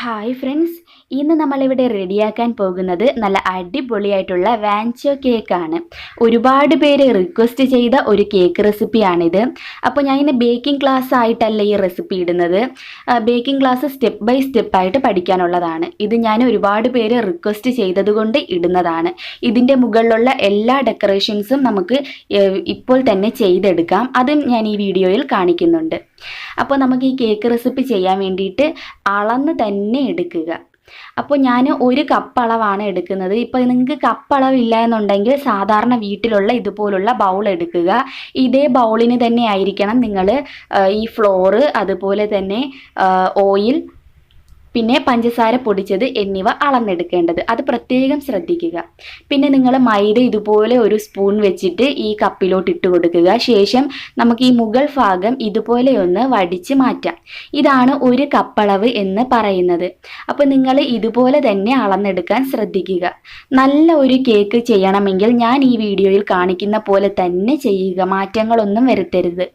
Hi friends, ഇന്ന് നമ്മളിവിടെ റെഡിയാക്കാൻ പോകുന്നത് നല്ല അടിപൊളിയായിട്ടുള്ള വാൻചോ കേക്കാണ്. ഒരുപാട് പേര് റിക്വസ്റ്റ് ചെയ്ത ഒരു കേക്ക് റെസിപ്പിയാണിത്. അപ്പോൾ ഞാൻ ഇന്ന് ബേക്കിംഗ് ക്ലാസ് ആയിട്ടല്ല ഈ റെസിപ്പി ഇടുന്നത്. ബേക്കിംഗ് ക്ലാസ് സ്റ്റെപ്പ് ബൈ സ്റ്റെപ്പായിട്ട് പഠിക്കാനുള്ളതാണ്. ഇത് ഞാൻ ഒരുപാട് പേര് റിക്വസ്റ്റ് ചെയ്തതുകൊണ്ട് ഇടുന്നതാണ്. ഇതിൻ്റെ മുകളിലുള്ള എല്ലാ ഡെക്കറേഷൻസും നമുക്ക് ഇപ്പോൾ തന്നെ ചെയ്തെടുക്കാം. അതും ഞാൻ ഈ വീഡിയോയിൽ കാണിക്കുന്നുണ്ട്. അപ്പോൾ നമുക്ക് ഈ കേക്ക് റെസിപ്പി ചെയ്യാൻ വേണ്ടിയിട്ട് അളന്ന് തന്നെ എടുക്കുക. അപ്പോൾ ഞാൻ 1 കപ്പ് അളവാണ് എടുക്കുന്നത്. ഇപ്പോൾ നിങ്ങൾക്ക് കപ്പ് അളവില്ല എന്നുണ്ടെങ്കിൽ സാധാരണ വീട്ടിലുള്ള ഇതുപോലുള്ള ബൗൾ എടുക്കുക. ഇതേ ബൗളിന് തന്നെ ആയിരിക്കണം നിങ്ങൾ ഈ ഫ്ലോറ്, അതുപോലെ തന്നെ ഓയിൽ, പിന്നെ പഞ്ചസാര പൊടിച്ചത് എന്നിവ അളന്നെടുക്കേണ്ടത്. അത് പ്രത്യേകം ശ്രദ്ധിക്കുക. പിന്നെ നിങ്ങൾ മൈദ ഇതുപോലെ ഒരു സ്പൂൺ വെച്ചിട്ട് ഈ കപ്പിലോട്ട് ഇട്ട് കൊടുക്കുക. ശേഷം നമുക്ക് ഈ മുകൾ ഭാഗം ഇതുപോലെ ഒന്ന് വടിച്ച് മാറ്റാം. ഇതാണ് 1 കപ്പളവ് എന്ന് പറയുന്നത്. അപ്പോൾ നിങ്ങൾ ഇതുപോലെ തന്നെ അളന്നെടുക്കാൻ ശ്രദ്ധിക്കുക. നല്ല ഒരു കേക്ക് ചെയ്യണമെങ്കിൽ ഞാൻ ഈ വീഡിയോയിൽ കാണിക്കുന്ന പോലെ തന്നെ ചെയ്യുക. മാറ്റങ്ങളൊന്നും വരുത്തരുത്.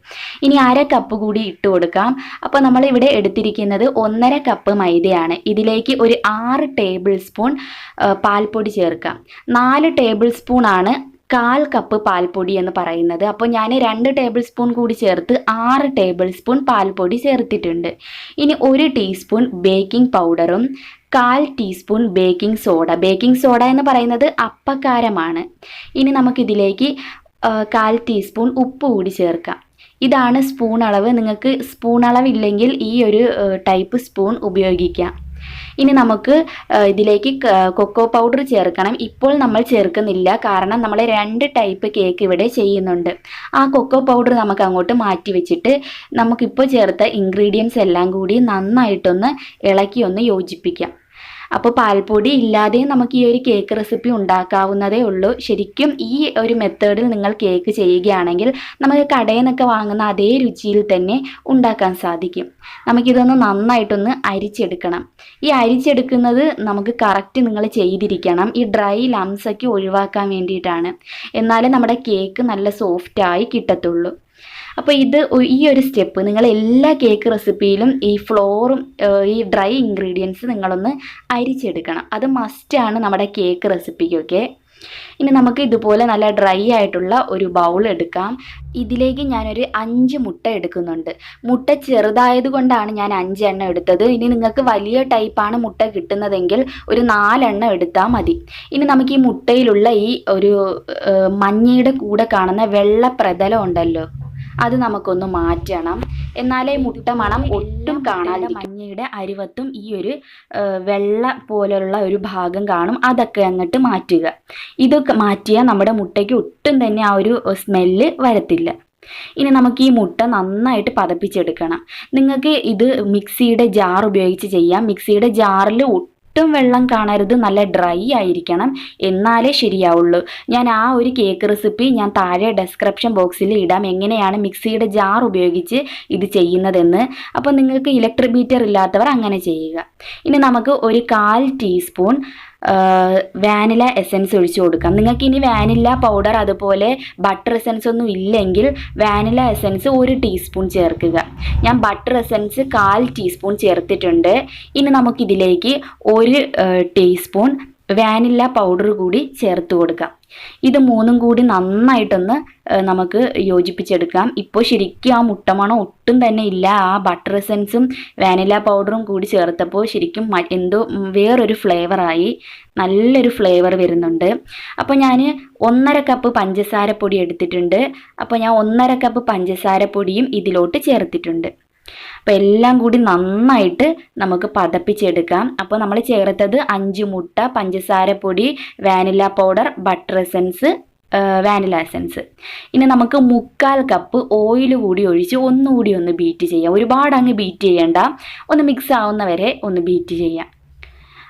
ഇനി 1/2 കപ്പ് കൂടി ഇട്ട് കൊടുക്കാം. അപ്പോൾ നമ്മൾ ഇവിടെ എടുത്തിരിക്കുന്നത് 1/2 കപ്പ് മൈദ. ഇതിലേക്ക് ഒരു 6 ടേബിൾ സ്പൂൺ പാൽപ്പൊടി ചേർക്കാം. 4 ടേബിൾ സ്പൂൺ ആണ് 1/4 കപ്പ് പാൽപ്പൊടി എന്ന് പറയുന്നത്. അപ്പോൾ ഞാൻ 2 ടേബിൾ സ്പൂൺ കൂടി ചേർത്ത് 6 ടേബിൾ സ്പൂൺ പാൽപ്പൊടി ചേർത്തിട്ടുണ്ട്. ഇനി 1 ടീസ്പൂൺ ബേക്കിംഗ് പൗഡറും 1/4 teaspoon baking soda. Baking soda എന്ന് പറയുന്നത് അപ്പക്കാരമാണ്. ഇനി നമുക്കിതിലേക്ക് 1/4 ടീസ്പൂൺ ഉപ്പ് കൂടി ചേർക്കാം. ഇതാണ് സ്പൂൺ അളവ്. നിങ്ങൾക്ക് സ്പൂൺ അളവില്ലെങ്കിൽ ഈ ഒരു ടൈപ്പ് സ്പൂൺ ഉപയോഗിക്കാം. ഇനി നമുക്ക് ഇതിലേക്ക് കൊക്കോ പൗഡർ ചേർക്കണം. ഇപ്പോൾ നമ്മൾ ചേർക്കുന്നില്ല, കാരണം നമ്മൾ 2 ടൈപ്പ് കേക്ക് ഇവിടെ ചെയ്യുന്നുണ്ട്. ആ കൊക്കോ പൗഡർ നമുക്ക് അങ്ങോട്ട് മാറ്റി വെച്ചിട്ട് നമുക്കിപ്പോൾ ചേർത്ത ഇൻഗ്രീഡിയൻസ് എല്ലാം കൂടി നന്നായിട്ടൊന്ന് ഇളക്കി ഒന്ന് യോജിപ്പിക്കാം. അപ്പോൾ പാൽപ്പൊടി ഇല്ലാതെ നമുക്ക് ഈ ഒരു കേക്ക് റെസിപ്പി ഉണ്ടാക്കാവുന്നതേ ഉള്ളൂ. ശരിക്കും ഈ ഒരു മെത്തേഡിൽ നിങ്ങൾ കേക്ക് ചെയ്യുകയാണെങ്കിൽ നമുക്ക് കടയിൽ നിന്നൊക്കെ വാങ്ങുന്ന അതേ രുചിയിൽ തന്നെ ഉണ്ടാക്കാൻ സാധിക്കും. നമുക്കിതൊന്ന് നന്നായിട്ടൊന്ന് അരിച്ചെടുക്കണം. ഈ അരിച്ചെടുക്കുന്നത് നമുക്ക് കറക്റ്റ് നിങ്ങൾ ചെയ്തിരിക്കണം. ഈ ഡ്രൈ ലംസൊക്കെ ഒഴിവാക്കാൻ വേണ്ടിയിട്ടാണ്. എന്നാലേ നമ്മുടെ കേക്ക് നല്ല സോഫ്റ്റായി കിട്ടത്തുള്ളൂ. അപ്പോൾ ഈ ഒരു സ്റ്റെപ്പ് നിങ്ങൾ എല്ലാ കേക്ക് റെസിപ്പിയിലും ഈ ഫ്ലോറും ഈ ഡ്രൈ ഇൻഗ്രീഡിയൻസ് നിങ്ങളൊന്ന് അരിച്ചെടുക്കണം. അത് മസ്റ്റാണ് നമ്മുടെ കേക്ക് റെസിപ്പിക്കൊക്കെ. ഇനി നമുക്ക് ഇതുപോലെ നല്ല ഡ്രൈ ആയിട്ടുള്ള ഒരു ബൗൾ എടുക്കാം. ഇതിലേക്ക് ഞാനൊരു 5 മുട്ട എടുക്കുന്നുണ്ട്. മുട്ട ചെറുതായതുകൊണ്ടാണ് ഞാൻ 5 എണ്ണം എടുത്തത്. ഇനി നിങ്ങൾക്ക് വലിയ ടൈപ്പാണ് മുട്ട കിട്ടുന്നതെങ്കിൽ ഒരു 4 എണ്ണം എടുത്താൽ മതി. ഇനി നമുക്ക് ഈ മുട്ടയിലുള്ള ഈ ഒരു മഞ്ഞയുടെ കൂടെ കാണുന്ന വെള്ള പ്രതലം ഉണ്ടല്ലോ, അത് നമുക്കൊന്ന് മാറ്റണം. എന്നാലേ മുട്ട മണം ഒട്ടും കാണാതെ. മഞ്ഞയുടെ അരിവത്തും ഈ ഒരു വെള്ള പോലുള്ള ഒരു ഭാഗം കാണും. അതൊക്കെ അങ്ങോട്ട് മാറ്റുക. ഇതൊക്കെ മാറ്റിയാൽ നമ്മുടെ മുട്ടയ്ക്ക് ഒട്ടും തന്നെ ആ ഒരു സ്മെല്ല് വരത്തില്ല. ഇനി നമുക്ക് ഈ മുട്ട നന്നായിട്ട് പതപ്പിച്ചെടുക്കണം. നിങ്ങൾക്ക് ഇത് മിക്സിയുടെ ജാർ ഉപയോഗിച്ച് ചെയ്യാം. മിക്സിയുടെ ജാറിൽ ഒട്ടും വെള്ളം കാണരുത്, നല്ല ഡ്രൈ ആയിരിക്കണം, എന്നാലേ ശരിയാവുള്ളൂ. ഞാൻ ആ ഒരു കേക്ക് റെസിപ്പി ഞാൻ താഴെ ഡിസ്ക്രിപ്ഷൻ ബോക്സിൽ ഇടാം, എങ്ങനെയാണ് മിക്സിയുടെ ജാർ ഉപയോഗിച്ച് ഇത് ചെയ്യുന്നതെന്ന്. അപ്പോൾ നിങ്ങൾക്ക് ഇലക്ട്രിക് ബീറ്റർ ഇല്ലാത്തവർ അങ്ങനെ ചെയ്യുക. ഇനി നമുക്ക് ഒരു 1/4 ടീസ്പൂൺ വാനില എസൻസ് ഒഴിച്ചു കൊടുക്കാം. നിങ്ങൾക്ക് ഇനി വാനില പൗഡർ അതുപോലെ ബട്ടർ എസൻസ് ഒന്നും ഇല്ലെങ്കിൽ വാനില എസൻസ് 1 ടീസ്പൂൺ ചേർക്കുക. ഞാൻ ബട്ടർ എസൻസ് 1/4 ടീസ്പൂൺ ചേർത്തിട്ടുണ്ട്. ഇനി നമുക്കിതിലേക്ക് 1 ടീസ്പൂൺ വാനില പൗഡർ കൂടി ചേർത്ത് കൊടുക്കാം. ഇത് 3ഉം കൂടി നന്നായിട്ടൊന്ന് നമുക്ക് യോജിപ്പിച്ചെടുക്കാം. ഇപ്പോൾ ശരിക്കും ആ മുട്ടമണം ഒട്ടും തന്നെ ഇല്ല. ആ ബട്ടർ എസൻസും വാനില പൗഡറും കൂടി ചേർത്തപ്പോൾ ശരിക്കും എന്തോ വേറൊരു ഫ്ലേവറായി, നല്ലൊരു ഫ്ലേവർ വരുന്നുണ്ട്. അപ്പോൾ ഞാൻ 1/2 കപ്പ് പഞ്ചസാരപ്പൊടി എടുത്തിട്ടുണ്ട്. അപ്പോൾ ഞാൻ 1/2 കപ്പ് പഞ്ചസാരപ്പൊടിയും ഇതിലോട്ട് ചേർത്തിട്ടുണ്ട്. അപ്പോൾ എല്ലാം കൂടി നന്നായിട്ട് നമുക്ക് പതപ്പിച്ചെടുക്കാം. അപ്പോൾ നമ്മൾ ചേർത്തത് 5 മുട്ട, പഞ്ചസാരപ്പൊടി, vanilla powder, butter essence, vanilla essence. ഇനി നമുക്ക് 1/4 കപ്പ് ഓയിൽ കൂടി ഒഴിച്ച് ഒന്നുകൂടി ഒന്ന് ബീറ്റ് ചെയ്യാം. ഒരുപാട് അങ്ങ് ബീറ്റ് ചെയ്യേണ്ട, ഒന്ന് മിക്സ് ആവുന്നവരെ ഒന്ന് ബീറ്റ് ചെയ്യാം.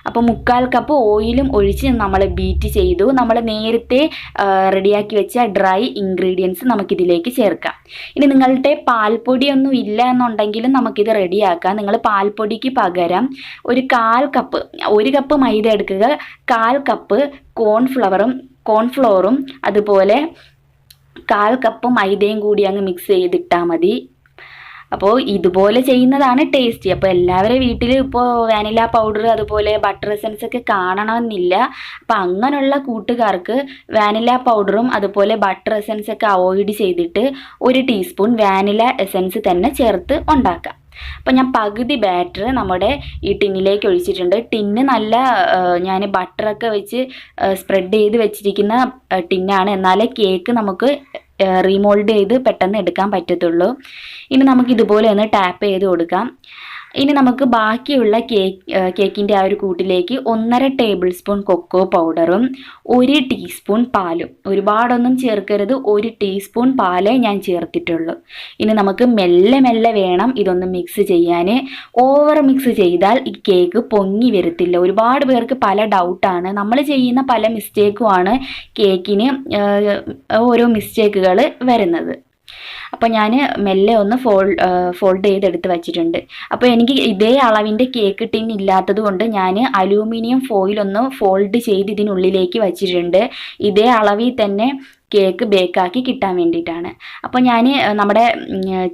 അപ്പോൾ 1/4 കപ്പ് ഓയിലും ഒഴിച്ച് നമ്മൾ ബീറ്റ് ചെയ്തു. നമ്മൾ നേരത്തെ റെഡിയാക്കി വെച്ച ഡ്രൈ ഇൻഗ്രീഡിയൻസ് നമുക്കിതിലേക്ക് ചേർക്കാം. ഇനി നിങ്ങളുടെ പാൽപ്പൊടിയൊന്നും ഇല്ല എന്നുണ്ടെങ്കിലും നമുക്കിത് റെഡിയാക്കാം. നിങ്ങൾ പാൽപ്പൊടിക്ക് പകരം ഒരു 1/4 കപ്പ്, 1 കപ്പ് മൈദ എടുക്കുക, 1/4 കപ്പ് കോൺഫ്ലവറും അതുപോലെ 1/4 കപ്പ് മൈദയും കൂടി അങ്ങ് മിക്സ് ചെയ്തിട്ടാൽ മതി. അപ്പോൾ ഇതുപോലെ ചെയ്യുന്നതാണ് ടേസ്റ്റി. അപ്പോൾ എല്ലാവരുടെ വീട്ടിൽ ഇപ്പോൾ വാനില പൗഡർ അതുപോലെ ബട്ടർ എസൻസ് ഒക്കെ കാണണമെന്നില്ല. അപ്പം അങ്ങനെയുള്ള കൂട്ടുകാർക്ക് വാനില പൗഡറും അതുപോലെ ബട്ടർ എസൻസ് ഒക്കെ അവോയ്ഡ് ചെയ്തിട്ട് 1 ടീസ്പൂൺ വാനില എസൻസ് തന്നെ ചേർത്ത് ഉണ്ടാക്കാം. അപ്പം ഞാൻ പകുതി ബാറ്റർ നമ്മുടെ ഈ ടിന്നിലേക്ക് ഒഴിച്ചിട്ടുണ്ട്. ടിന്ന് നല്ല ഞാൻ ബട്ടറൊക്കെ വെച്ച് സ്പ്രെഡ് ചെയ്ത് വെച്ചിരിക്കുന്ന ടിന്നാണ്. എന്നാലേ കേക്ക് നമുക്ക് റീമോൾഡ് ചെയ്ത് പെട്ടെന്ന് എടുക്കാൻ പറ്റത്തുള്ളൂ. ഇനി നമുക്ക് ഇതുപോലെ ഒന്ന് ടാപ്പ് ചെയ്ത് കൊടുക്കാം. ഇനി നമുക്ക് ബാക്കിയുള്ള കേക്കിൻ്റെ ആ ഒരു കൂട്ടിലേക്ക് 1.5 ടേബിൾ സ്പൂൺ കൊക്കോ പൗഡറും 1 ടീസ്പൂൺ പാലും, ഒരുപാടൊന്നും ചേർക്കരുത്, 1 ടീസ്പൂൺ പാലേ ഞാൻ ചേർത്തിട്ടുള്ളൂ. ഇനി നമുക്ക് മെല്ലെ മെല്ലെ വേണം ഇതൊന്ന് മിക്സ് ചെയ്യാൻ. ഓവർ മിക്സ് ചെയ്താൽ ഈ കേക്ക് പൊങ്ങി വരത്തില്ല. ഒരുപാട് പേർക്ക് പല ഡൗട്ടാണ്. നമ്മൾ ചെയ്യുന്ന പല മിസ്റ്റേക്കുമാണ് കേക്കിന് ഓരോ മിസ്റ്റേക്കുകൾ വരുന്നത്. അപ്പോൾ ഞാൻ മെല്ലെ ഒന്ന് ഫോൾഡ് ചെയ്തെടുത്ത് വച്ചിട്ടുണ്ട്. അപ്പോൾ എനിക്ക് ഇതേ അളവിൻ്റെ കേക്ക് ടിൻ ഇല്ലാത്തത് കൊണ്ട് ഞാൻ അലൂമിനിയം ഫോയിൽ ഒന്ന് ഫോൾഡ് ചെയ്ത് ഇതിനുള്ളിലേക്ക് വച്ചിട്ടുണ്ട്. ഇതേ അളവിൽ തന്നെ കേക്ക് ബേക്കാക്കി കിട്ടാൻ വേണ്ടിയിട്ടാണ്. അപ്പോൾ ഞാൻ നമ്മുടെ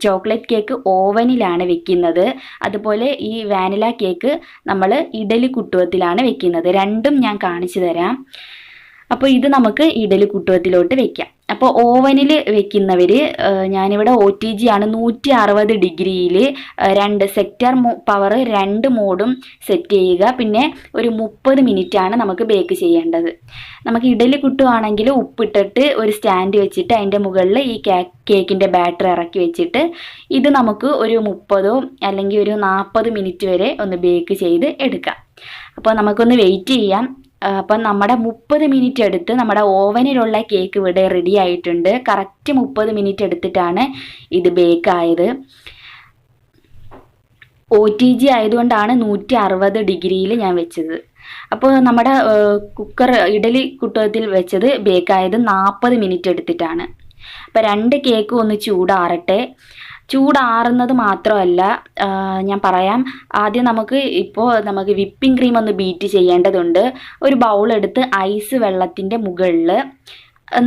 ചോക്ലേറ്റ് കേക്ക് ഓവനിലാണ് വെക്കുന്നത്. അതുപോലെ ഈ വാനില കേക്ക് നമ്മൾ ഇഡലി കുട്ടുവത്തിലാണ് വെക്കുന്നത്. രണ്ടും ഞാൻ കാണിച്ചു തരാം. അപ്പോൾ ഇത് നമുക്ക് ഇഡലി കുട്ടുവത്തിലോട്ട് വെക്കാം. അപ്പോൾ ഓവനിൽ വെക്കുന്നവർ ഞാനിവിടെ OTG ആണ് 160 ഡിഗ്രിയിൽ 2 സെക്ടർ പവർ 2 മോഡും സെറ്റ് ചെയ്യുക. പിന്നെ ഒരു 30 മിനിറ്റാണ് നമുക്ക് ബേക്ക് ചെയ്യേണ്ടത്. നമുക്ക് ഇഡലി കുട്ടുവാണെങ്കിൽ ഉപ്പിട്ടിട്ട് ഒരു സ്റ്റാൻഡ് വെച്ചിട്ട് അതിൻ്റെ മുകളിൽ ഈ കേക്കിൻ്റെ ബാറ്റർ ഇറക്കി വെച്ചിട്ട് ഇത് നമുക്ക് ഒരു 30 അല്ലെങ്കിൽ ഒരു 40 മിനിറ്റ് വരെ ഒന്ന് ബേക്ക് ചെയ്ത് എടുക്കാം. അപ്പോൾ നമുക്കൊന്ന് വെയിറ്റ് ചെയ്യാം. അപ്പം നമ്മുടെ 30 മിനിറ്റ് എടുത്ത് നമ്മുടെ ഓവനിലുള്ള കേക്ക് ഇവിടെ റെഡി ആയിട്ടുണ്ട്. കറക്റ്റ് 30 മിനിറ്റ് എടുത്തിട്ടാണ് ഇത് ബേക്കായത്. OTG ആയതുകൊണ്ടാണ് 160 ഡിഗ്രിയിൽ ഞാൻ വെച്ചത്. അപ്പോൾ നമ്മുടെ കുക്കർ ഇഡലി കുട്ടകത്തിൽ വെച്ചത് ബേക്കായത് 40 മിനിറ്റ് എടുത്തിട്ടാണ്. അപ്പോൾ 2 കേക്കും ഒന്ന് ചൂടാറട്ടെ. ചൂടാറുന്നത് മാത്രമല്ല, ഞാൻ പറയാം, ആദ്യം നമുക്ക് വിപ്പിംഗ് ക്രീം ഒന്ന് ബീറ്റ് ചെയ്യേണ്ടതുണ്ട്. ഒരു ബൗളെടുത്ത് ഐസ് വെള്ളത്തിൻ്റെ മുകളിൽ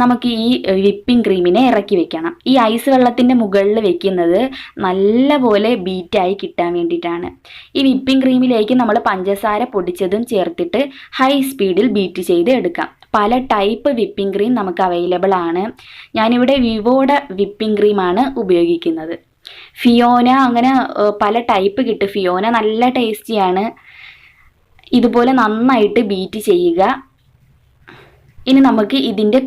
നമുക്ക് ഈ വിപ്പിംഗ് ക്രീമിനെ ഇറക്കി വെക്കണം. ഈ ഐസ് വെള്ളത്തിൻ്റെ മുകളിൽ വെക്കുന്നത് നല്ലപോലെ ബീറ്റായി കിട്ടാൻ വേണ്ടിയിട്ടാണ്. ഈ വിപ്പിംഗ് ക്രീമിലേക്ക് നമ്മൾ പഞ്ചസാര പൊടിച്ചതും ചേർത്തിട്ട് ഹൈ സ്പീഡിൽ ബീറ്റ് ചെയ്ത് എടുക്കാം. പല ടൈപ്പ് വിപ്പിംഗ് ക്രീം നമുക്ക് അവൈലബിൾ ആണ്. ഞാനിവിടെ വിവോയുടെ വിപ്പിംഗ് ക്രീമാണ് ഉപയോഗിക്കുന്നത്. ഫിയോന അങ്ങനെ പല ടൈപ്പ് കിട്ടും. ഫിയോന നല്ല ടേസ്റ്റിയാണ്. ഇതുപോലെ നന്നായിട്ട് ബീറ്റ് ചെയ്യുക. ഇനി നമുക്ക് ഇതിൻ്റെ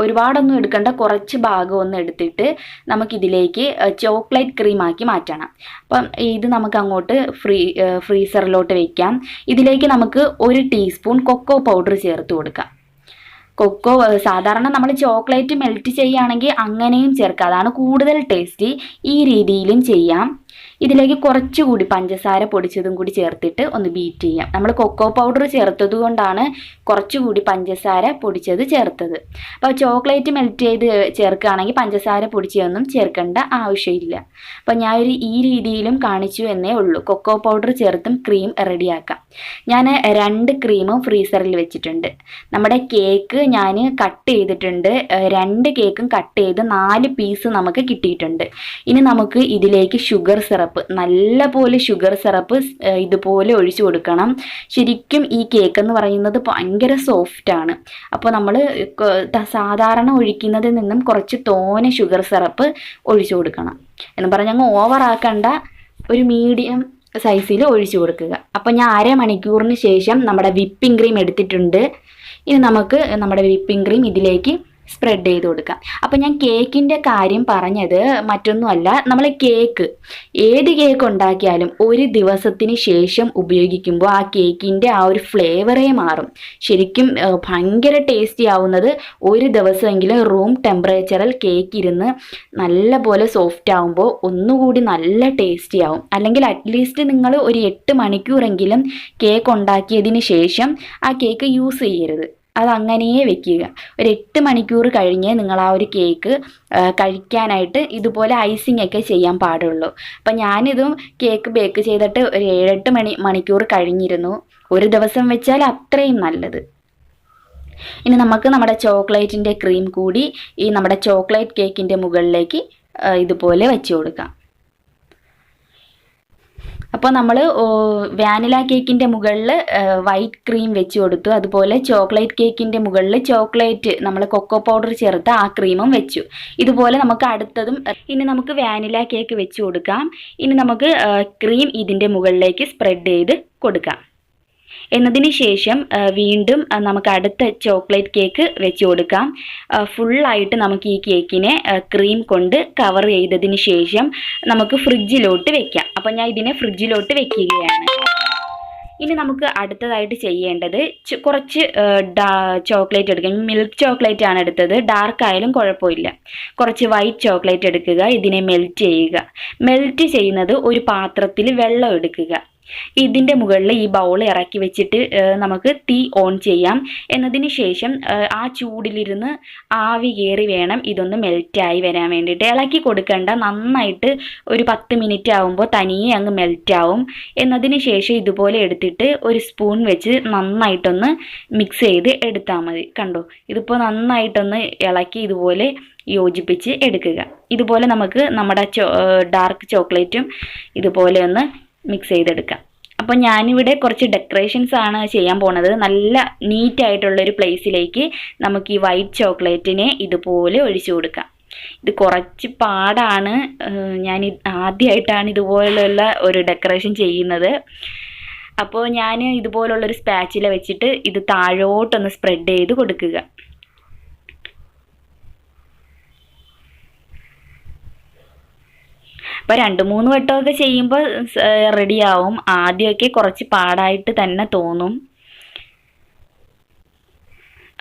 ഒരുപാടൊന്നും എടുക്കേണ്ട, കുറച്ച് ഭാഗം ഒന്ന് എടുത്തിട്ട് നമുക്കിതിലേക്ക് ചോക്ലേറ്റ് ക്രീമാക്കി മാറ്റണം. അപ്പം ഇത് നമുക്ക് അങ്ങോട്ട് ഫ്രീസറിലോട്ട് വയ്ക്കാം. ഇതിലേക്ക് നമുക്ക് 1 ടീസ്പൂൺ കൊക്കോ പൗഡർ ചേർത്ത് കൊടുക്കാം. സാധാരണ നമ്മൾ ചോക്ലേറ്റ് മെൽറ്റ് ചെയ്യുകയാണെങ്കിൽ അങ്ങനെയും ചേർക്കാം, അതാണ് കൂടുതൽ ടേസ്റ്റി. ഈ രീതിയിലും ചെയ്യാം. ഇതിലേക്ക് കുറച്ചുകൂടി പഞ്ചസാര പൊടിച്ചതും കൂടി ചേർത്തിട്ട് ഒന്ന് ബീറ്റ് ചെയ്യാം. നമ്മൾ കൊക്കോ പൗഡർ ചേർത്തത് കൊണ്ടാണ് കുറച്ചുകൂടി പഞ്ചസാര പൊടിച്ചത് ചേർത്തത്. അപ്പോൾ ചോക്ലേറ്റ് മെൽറ്റ് ചെയ്ത് ചേർക്കുകയാണെങ്കിൽ പഞ്ചസാര പൊടിച്ചതൊന്നും ചേർക്കേണ്ട ആവശ്യമില്ല. അപ്പോൾ ഞാൻ ഈ രീതിയിലും കാണിച്ചു എന്നേ ഉള്ളൂ. കൊക്കോ പൗഡർ ചേർത്തും ക്രീം റെഡിയാക്കാം. ഞാൻ 2 ക്രീമും ഫ്രീസറിൽ വെച്ചിട്ടുണ്ട്. നമ്മുടെ കേക്ക് ഞാൻ കട്ട് ചെയ്തിട്ടുണ്ട്. 2 കേക്കും കട്ട് ചെയ്ത് 4 പീസ് നമുക്ക് കിട്ടിയിട്ടുണ്ട്. ഇനി നമുക്ക് ഇതിലേക്ക് ഷുഗർ സിറപ്പ്, നല്ലപോലെ ഷുഗർ സിറപ്പ് ഇതുപോലെ ഒഴിച്ചു കൊടുക്കണം. ശരിക്കും ഈ കേക്ക് എന്ന് പറയുന്നത് ഭയങ്കര സോഫ്റ്റാണ്. അപ്പോൾ നമ്മൾ സാധാരണ ഒഴിക്കുന്നതിൽ നിന്നും കുറച്ച് തോനെ ഷുഗർ സിറപ്പ് ഒഴിച്ചു കൊടുക്കണം. എന്ന് പറഞ്ഞാൽ ഓവറാക്കണ്ട, ഒരു മീഡിയം സൈസിൽ ഒഴിച്ചു കൊടുക്കുക. അപ്പോൾ ഞാൻ അരമണിക്കൂറിന് ശേഷം നമ്മുടെ വിപ്പിംഗ് ക്രീം എടുത്തിട്ടുണ്ട്. ഇനി നമുക്ക് നമ്മുടെ വിപ്പിംഗ് ക്രീം ഇതിലേക്ക് സ്പ്രെഡ് ചെയ്ത് കൊടുക്കാം. അപ്പം ഞാൻ കേക്കിൻ്റെ കാര്യം പറഞ്ഞത് മറ്റൊന്നുമല്ല, നമ്മൾ ഏത് കേക്ക് ഉണ്ടാക്കിയാലും 1 ദിവസത്തിന് ശേഷം ഉപയോഗിക്കുമ്പോൾ ആ കേക്കിൻ്റെ ആ ഒരു ഫ്ലേവറേ മാറും. ശരിക്കും ഭയങ്കര ടേസ്റ്റി ആവുന്നത് 1 ദിവസമെങ്കിലും റൂം ടെമ്പറേച്ചറിൽ കേക്ക് ഇരുന്ന് നല്ലപോലെ സോഫ്റ്റ് ആവുമ്പോൾ ഒന്നുകൂടി നല്ല ടേസ്റ്റി ആവും. അല്ലെങ്കിൽ അറ്റ്ലീസ്റ്റ് നിങ്ങൾ ഒരു 8 മണിക്കൂറെങ്കിലും കേക്ക് ഉണ്ടാക്കിയതിന് ശേഷം ആ കേക്ക് യൂസ് ചെയ്യരുത്. അതങ്ങനെയേ വെക്കുക. ഒരു 8 മണിക്കൂർ കഴിഞ്ഞ് നിങ്ങൾ ആ ഒരു കേക്ക് കഴിക്കാനായിട്ട് ഇതുപോലെ ഐസിങ് ഒക്കെ ചെയ്യാൻ പാടുള്ളൂ. അപ്പം ഞാനിതും കേക്ക് ബേക്ക് ചെയ്തിട്ട് ഒരു 7-8 മണിക്കൂർ കഴിഞ്ഞിരുന്നു. 1 ദിവസം വെച്ചാൽ അത്രയും നല്ലത്. ഇനി നമുക്ക് നമ്മുടെ ചോക്ലേറ്റിൻ്റെ ക്രീം കൂടി ഈ നമ്മുടെ ചോക്ലേറ്റ് കേക്കിൻ്റെ മുകളിലേക്ക് ഇതുപോലെ വെച്ച് കൊടുക്കാം. അപ്പോൾ നമ്മൾ വാനില കേക്കിൻ്റെ മുകളിൽ വൈറ്റ് ക്രീം വെച്ച് കൊടുത്തു. അതുപോലെ ചോക്ലേറ്റ് കേക്കിൻ്റെ മുകളിൽ ചോക്ലേറ്റ് നമ്മൾ കൊക്കോ പൗഡർ ചേർത്ത് ആ ക്രീമും വെച്ചു. ഇതുപോലെ നമുക്ക് അടുത്തതും ഇനി നമുക്ക് വാനില കേക്ക് വെച്ച് കൊടുക്കാം. ഇനി നമുക്ക് ക്രീം ഇതിൻ്റെ മുകളിലേക്ക് സ്പ്രെഡ് ചെയ്ത് കൊടുക്കാം. എന്നതിന് ശേഷം വീണ്ടും നമുക്ക് അടുത്ത ചോക്ലേറ്റ് കേക്ക് വെച്ച് കൊടുക്കാം. ഫുള്ളായിട്ട് നമുക്ക് ഈ കേക്കിനെ ക്രീം കൊണ്ട് കവർ ചെയ്തതിന് ശേഷം നമുക്ക് ഫ്രിഡ്ജിലോട്ട് വെക്കാം. അപ്പോൾ ഞാൻ ഇതിനെ ഫ്രിഡ്ജിലോട്ട് വെക്കുകയാണ്. ഇനി നമുക്ക് അടുത്തതായിട്ട് ചെയ്യേണ്ടത് കുറച്ച് ചോക്ലേറ്റ് എടുക്കുക. മിൽക്ക് ചോക്ലേറ്റ് ആണ് എടുത്തത്. ഡാർക്ക് ആയാലും കുഴപ്പമില്ല. കുറച്ച് വൈറ്റ് ചോക്ലേറ്റ് എടുക്കുക. ഇതിനെ മെൽറ്റ് ചെയ്യുക. മെൽറ്റ് ചെയ്യുന്നത് ഒരു പാത്രത്തിൽ വെള്ളം എടുക്കുക. ഇതിൻ്റെ മുകളിൽ ഈ ബൗൾ ഇറക്കി വെച്ചിട്ട് നമുക്ക് തീ ഓൺ ചെയ്യാം. എന്നതിന് ശേഷം ആ ചൂടിലിരുന്ന് ആവി കയറി വേണം ഇതൊന്ന് മെൽറ്റായി വരാൻ വേണ്ടിയിട്ട്. ഇളക്കി കൊടുക്കേണ്ട. നന്നായിട്ട് ഒരു 10 മിനിറ്റ് ആകുമ്പോൾ തനിയെ അങ്ങ് മെൽറ്റാവും. എന്നതിന് ശേഷം ഇതുപോലെ എടുത്തിട്ട് ഒരു സ്പൂൺ വെച്ച് നന്നായിട്ടൊന്ന് മിക്സ് ചെയ്ത് എടുത്താൽ മതി. കണ്ടോ, ഇതിപ്പോൾ നന്നായിട്ടൊന്ന് ഇളക്കി ഇതുപോലെ യോജിപ്പിച്ച് എടുക്കുക. ഇതുപോലെ നമുക്ക് നമ്മുടെ ഡാർക്ക് ചോക്ലേറ്റും ഇതുപോലെ ഒന്ന് മിക്സ് ചെയ്തെടുക്കാം. അപ്പോൾ ഞാനിവിടെ കുറച്ച് ഡെക്കറേഷൻസ് ആണ് ചെയ്യാൻ പോണത്. നല്ല നീറ്റായിട്ടുള്ളൊരു പ്ലേസിലേക്ക് നമുക്ക് ഈ വൈറ്റ് ചോക്ലേറ്റിനെ ഇതുപോലെ ഒഴിച്ചു കൊടുക്കാം. ഇത് കുറച്ച് പാടാണ്. ഞാൻ ആദ്യമായിട്ടാണ് ഇതുപോലുള്ള ഒരു ഡെക്കറേഷൻ ചെയ്യുന്നത്. അപ്പോൾ ഞാൻ ഇതുപോലുള്ളൊരു സ്പാച്ചില വെച്ചിട്ട് ഇത് താഴോട്ടൊന്ന് സ്പ്രെഡ് ചെയ്ത് കൊടുക്കുക. അപ്പോൾ 2-3 വട്ടമൊക്കെ ചെയ്യുമ്പോൾ റെഡിയാവും. ആദ്യമൊക്കെ കുറച്ച് പാടായിട്ട് തന്നെ തോന്നും.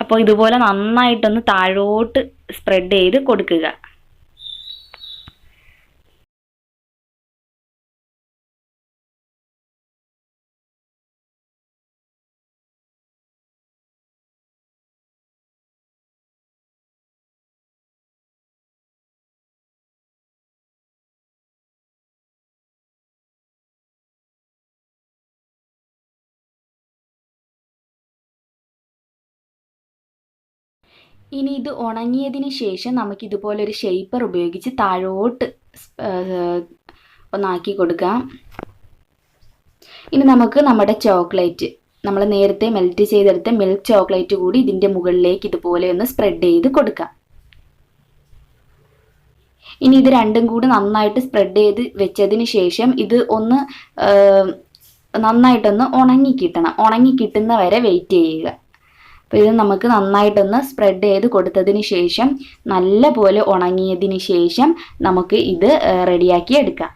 അപ്പോൾ ഇതുപോലെ നന്നായിട്ടൊന്ന് താഴോട്ട് സ്പ്രെഡ് ചെയ്ത് കൊടുക്കുക. ഇനി ഇത് ഉണങ്ങിയതിന് ശേഷം നമുക്ക് ഇതുപോലൊരു ഷേപ്പർ ഉപയോഗിച്ച് താഴോട്ട് ഒന്നാക്കി കൊടുക്കാം. ഇനി നമുക്ക് നമ്മുടെ ചോക്ലേറ്റ്, നമ്മൾ നേരത്തെ മെൽറ്റ് ചെയ്തെടുത്ത മിൽക്ക് ചോക്ലേറ്റ് കൂടി ഇതിൻ്റെ മുകളിലേക്ക് ഇതുപോലെ ഒന്ന് സ്പ്രെഡ് ചെയ്ത് കൊടുക്കാം. ഇനി ഇത് രണ്ടും കൂടി നന്നായിട്ട് സ്പ്രെഡ് ചെയ്ത് വെച്ചതിന് ശേഷം ഇത് ഒന്ന് നന്നായിട്ടൊന്ന് ഉണങ്ങി കിട്ടുന്ന വരെ വെയിറ്റ് ചെയ്യുക. അപ്പോൾ ഇത് നമുക്ക് നന്നായിട്ടൊന്ന് സ്പ്രെഡ് ചെയ്ത് കൊടുത്തതിന് ശേഷം നല്ലപോലെ ഉണങ്ങിയതിന് ശേഷം നമുക്ക് ഇത് റെഡിയാക്കി എടുക്കാം.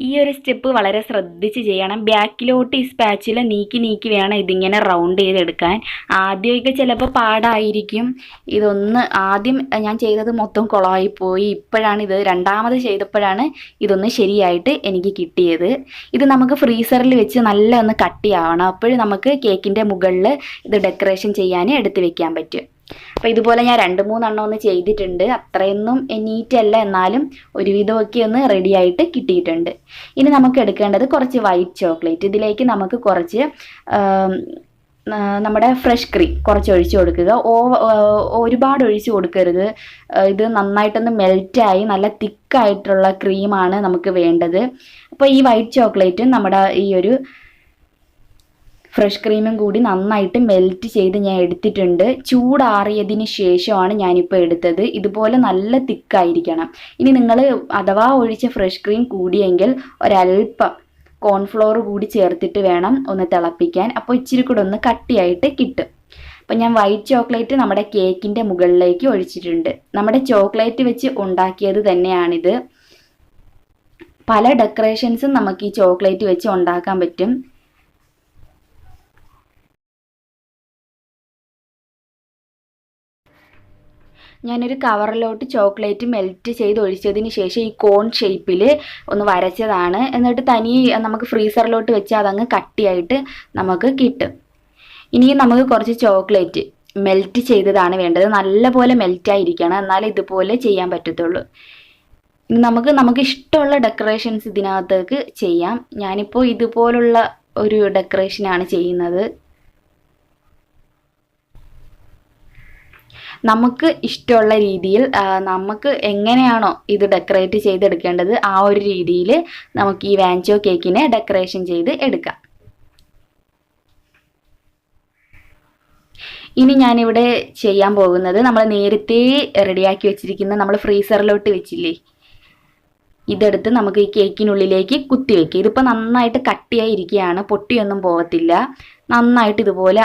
ഈ ഒരു സ്റ്റെപ്പ് വളരെ ശ്രദ്ധിച്ച് ചെയ്യണം. ബാക്കിലോട്ട് ഈ സ്പാച്ചില നീക്കി വേണം ഇതിങ്ങനെ റൗണ്ട് ചെയ്തെടുക്കാൻ. ആദ്യമൊക്കെ ചിലപ്പോൾ പാടായിരിക്കും. ഇതൊന്ന് ആദ്യം ഞാൻ ചെയ്തത് മൊത്തം കുളമായിപ്പോയി. ഇപ്പോഴാണ് ഇത് രണ്ടാമത് ചെയ്തപ്പോഴാണ് ഇതൊന്ന് ശരിയായിട്ട് എനിക്ക് കിട്ടിയത്. ഇത് നമുക്ക് ഫ്രീസറിൽ വെച്ച് നല്ല ഒന്ന് കട്ടിയാവണം. അപ്പോഴും നമുക്ക് കേക്കിൻ്റെ മുകളിൽ ഇത് ഡെക്കറേഷൻ ചെയ്യാൻ എടുത്ത് വെക്കാൻ പറ്റും. അപ്പോൾ ഇതുപോലെ ഞാൻ 2-3 എണ്ണം ഒന്ന് ചെയ്തിട്ടുണ്ട്. അത്രയൊന്നും നീറ്റല്ല, എന്നാലും ഒരുവിധമൊക്കെ ഒന്ന് റെഡി ആയിട്ട് കിട്ടിയിട്ടുണ്ട്. ഇനി നമുക്ക് എടുക്കേണ്ടത് കുറച്ച് വൈറ്റ് ചോക്ലേറ്റ്. ഇതിലേക്ക് നമുക്ക് കുറച്ച് നമ്മുടെ ഫ്രഷ് ക്രീം കുറച്ച് ഒഴിച്ചു കൊടുക്കുക. ഒരുപാട് ഒഴിച്ചു കൊടുക്കരുത്. ഇത് നന്നായിട്ടൊന്ന് മെൽറ്റായി നല്ല തിക്കായിട്ടുള്ള ക്രീമാണ് നമുക്ക് വേണ്ടത്. അപ്പോൾ ഈ വൈറ്റ് ചോക്ലേറ്റും നമ്മുടെ ഈ ഒരു ഫ്രഷ് ക്രീമും കൂടി നന്നായിട്ട് മെൽറ്റ് ചെയ്ത് ഞാൻ എടുത്തിട്ടുണ്ട്. ചൂടാറിയതിന് ശേഷമാണ് ഞാനിപ്പോൾ എടുത്തത്. ഇതുപോലെ നല്ല തിക്കായിരിക്കണം. ഇനി നിങ്ങൾ അഥവാ ഒഴിച്ച ഫ്രഷ് ക്രീം കൂടിയെങ്കിൽ ഒരല്പം കോൺഫ്ലോർ കൂടി ചേർത്തിട്ട് വേണം ഒന്ന് തിളപ്പിക്കാൻ. അപ്പോൾ ഇച്ചിരി കൂടെ ഒന്ന് കട്ടിയായിട്ട് കിട്ടും. അപ്പോൾ ഞാൻ വൈറ്റ് ചോക്ലേറ്റ് നമ്മുടെ കേക്കിൻ്റെ മുകളിലേക്ക് ഒഴിച്ചിട്ടുണ്ട്. നമ്മുടെ ചോക്ലേറ്റ് വെച്ച് ഉണ്ടാക്കിയത് തന്നെയാണിത്. പല ഡെക്കറേഷൻസും നമുക്ക് ഈ ചോക്ലേറ്റ് വെച്ച് ഉണ്ടാക്കാൻ പറ്റും. ഞാനൊരു കവറിലോട്ട് ചോക്ലേറ്റ് മെൽറ്റ് ചെയ്ത് ഒഴിച്ചതിന് ശേഷം ഈ കോൺ ഷേപ്പിൽ ഒന്ന് വരച്ചതാണ്. എന്നിട്ട് തനിയെ നമുക്ക് ഫ്രീസറിലോട്ട് വെച്ചാൽ അതങ്ങ് കട്ടിയായിട്ട് നമുക്ക് കിട്ടും. ഇനി നമുക്ക് കുറച്ച് ചോക്ലേറ്റ് മെൽറ്റ് ചെയ്തതാണ് വേണ്ടത്. നല്ലപോലെ മെൽറ്റായിരിക്കണം, എന്നാലേ ഇതുപോലെ ചെയ്യാൻ പറ്റത്തുള്ളൂ. നമുക്ക് ഇഷ്ടമുള്ള ഡെക്കറേഷൻസ് ഇതിനകത്തേക്ക് ചെയ്യാം. ഞാനിപ്പോൾ ഇതുപോലുള്ള ഒരു ഡെക്കറേഷനാണ് ചെയ്യുന്നത്. നമുക്ക് ഇഷ്ടമുള്ള രീതിയിൽ നമുക്ക് എങ്ങനെയാണോ ഇത് ഡെക്കറേറ്റ് ചെയ്തെടുക്കേണ്ടത് ആ ഒരു രീതിയിൽ നമുക്ക് ഈ വാൻചോ കേക്കിനെ ഡെക്കറേഷൻ ചെയ്ത് എടുക്കാം. ഇനി ഞാനിവിടെ ചെയ്യാൻ പോകുന്നത് നമ്മൾ നേരത്തെ റെഡിയാക്കി വെച്ചിരിക്കുന്ന നമ്മൾ ഫ്രീസറിലോട്ട് വെച്ചില്ലേ, ഇതെടുത്ത് നമുക്ക് ഈ കേക്കിനുള്ളിലേക്ക് കുത്തി വെക്കുക. ഇതിപ്പോൾ നന്നായിട്ട് കട്ടിയായിരിക്കുകയാണ്, പൊട്ടിയൊന്നും പോകത്തില്ല. നന്നായിട്ട് ഇതുപോലെ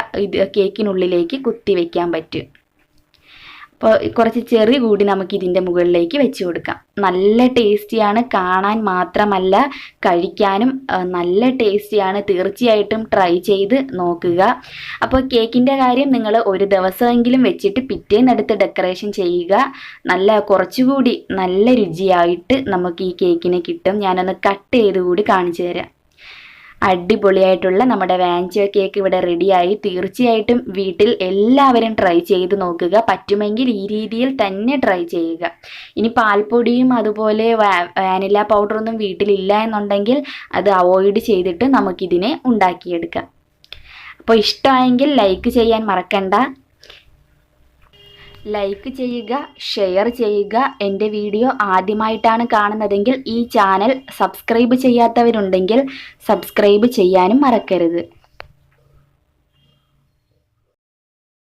കേക്കിനുള്ളിലേക്ക് കുത്തി വെക്കാൻ പറ്റും. അപ്പോൾ കുറച്ച് ചെറി കൂടി നമുക്ക് ഇതിൻ്റെ മുകളിലേക്ക് വെച്ച് കൊടുക്കാം. നല്ല ടേസ്റ്റിയാണ്, കാണാൻ മാത്രമല്ല കഴിക്കാനും നല്ല ടേസ്റ്റിയാണ്. തീർച്ചയായിട്ടും ട്രൈ ചെയ്ത് നോക്കുക. അപ്പോൾ കേക്കിൻ്റെ കാര്യം നിങ്ങൾ ഒരു ദിവസമെങ്കിലും വെച്ചിട്ട് പിറ്റേന്നെടുത്ത് ഡെക്കറേഷൻ ചെയ്യുക. കുറച്ചുകൂടി നല്ല രുചിയായിട്ട് നമുക്ക് ഈ കേക്കിന് കിട്ടും. ഞാനൊന്ന് കട്ട് ചെയ്ത് കൂടി കാണിച്ചു തരാം. അടിപൊളിയായിട്ടുള്ള നമ്മുടെ വാൻചോ കേക്ക് ഇവിടെ റെഡിയായി. തീർച്ചയായിട്ടും വീട്ടിൽ എല്ലാവരും ട്രൈ ചെയ്ത് നോക്കുക. പറ്റുമെങ്കിൽ ഈ രീതിയിൽ തന്നെ ട്രൈ ചെയ്യുക. ഇനി പാൽപ്പൊടിയും അതുപോലെ വാനില പൗഡറൊന്നും വീട്ടിലില്ല എന്നുണ്ടെങ്കിൽ അത് അവോയ്ഡ് ചെയ്തിട്ട് നമുക്കിതിനെ ഉണ്ടാക്കിയെടുക്കാം. അപ്പോൾ ഇഷ്ടമായെങ്കിൽ ലൈക്ക് ചെയ്യാൻ മറക്കണ്ട. ലൈക്ക് ചെയ്യുക, ഷെയർ ചെയ്യുക. എൻ്റെ വീഡിയോ ആദ്യമായിട്ടാണ് കാണുന്നതെങ്കിൽ ഈ ചാനൽ സബ്സ്ക്രൈബ് ചെയ്യാത്തവരുണ്ടെങ്കിൽ സബ്സ്ക്രൈബ് ചെയ്യാനും മറക്കരുത്.